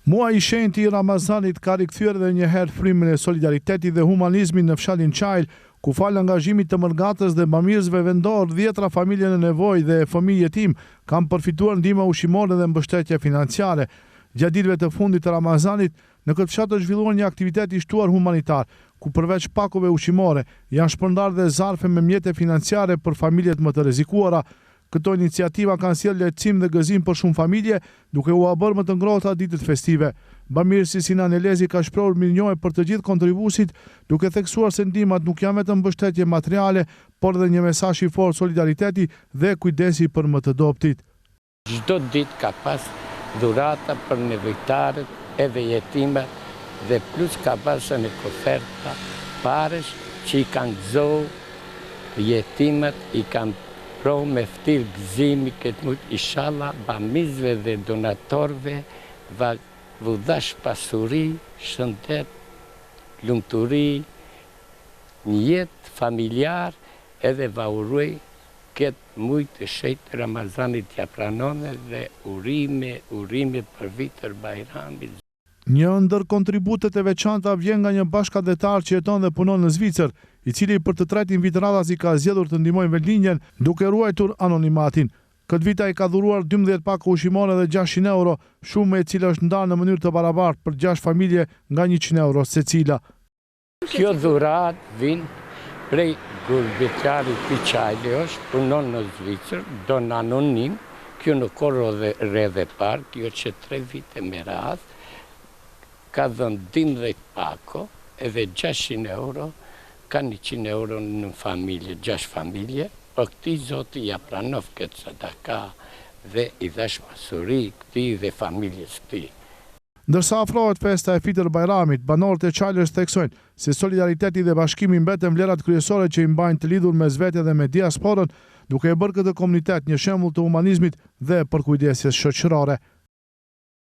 Muaji i shenjtë i Ramazanit ka rikthyer edhe një herë frymën e solidaritetit dhe humanizmit në fshatin Çajl, ku fal angazhimit të Mërgatës dhe bamirësve vendor, 10 familje në nevojë dhe fëmijë jetim kanë përfituar ndihmë ushqimore dhe mbështetje financiare. Gjatë ditëve të fundit të Ramazanit, në këtë fshat është zhvilluar një aktivitet i shtuar humanitar, ku përveç pakove ushqimore janë shpërndarë dhe zarfe me mjete financiare për familjet më të rrezikuara. Këto iniciativa kanë sjellë lehtësim dhe gëzim për shumë familje, duke u bërë më të ngrohta ditët festive. Bamirësi Sinan Elezi ka shprehur mirënjohje për të gjithë kontribuesit, duke theksuar se ndihmat nuk janë vetëm mbështetje materiale, por edhe një mesazh i fortë solidariteti dhe kujdesi për më të dobtit. Çdo ditë ka pas dhurata për nevojtarët edhe jetimet dhe plus ka pas një oferta paresh që i kanë gëzuar jetimet, i kanë pro me ftir gëzimi këtë mujt, inshallah bamirësve dhe donatorëve va vëdash pasuri, shëndet, lumturi, një jetë familjar, edhe va uroj këtë mujt të shenjtë Ramazanit ja pranone dhe urime për vitër Bajramit. Një ndër kontributet e veçanta vjen nga një bashkëdhetar që jeton dhe punon në Zvicër, i cili për të tretin vit radhas i ka zgjedhur të ndihmojë vendlinjen duke ruajtur anonimatin. Këtë vit ai ka dhuruar 12 pako ushqimore dhe 600 euro, shumë e cila është ndarë në mënyrë të barabartë për 6 familje nga 100 euro secila. Kjo dhurat vin prej gurbetjarit i Çajlit, punon në Zvicër, don anonim, kjo në korro dhe rreth e parë, kjo që 3 vite me radhë, ka dhënë 12 pako, edhe 600 euro, ka 100 euro në familje, 6 familje, për këti zoti ja pranov këtë sadaka dhe i dhash pasuri këti dhe familjes këti. Ndërsa afrohet festa e Fitër Bajramit, banorët e Çajlës theksojnë se solidariteti dhe bashkimi mbeten vlerat kryesore që i mbajnë të lidhur mes vetë dhe me diasporën, duke e bërë këtë komunitet një shembull të humanizmit dhe përkujdesjes shoqërore.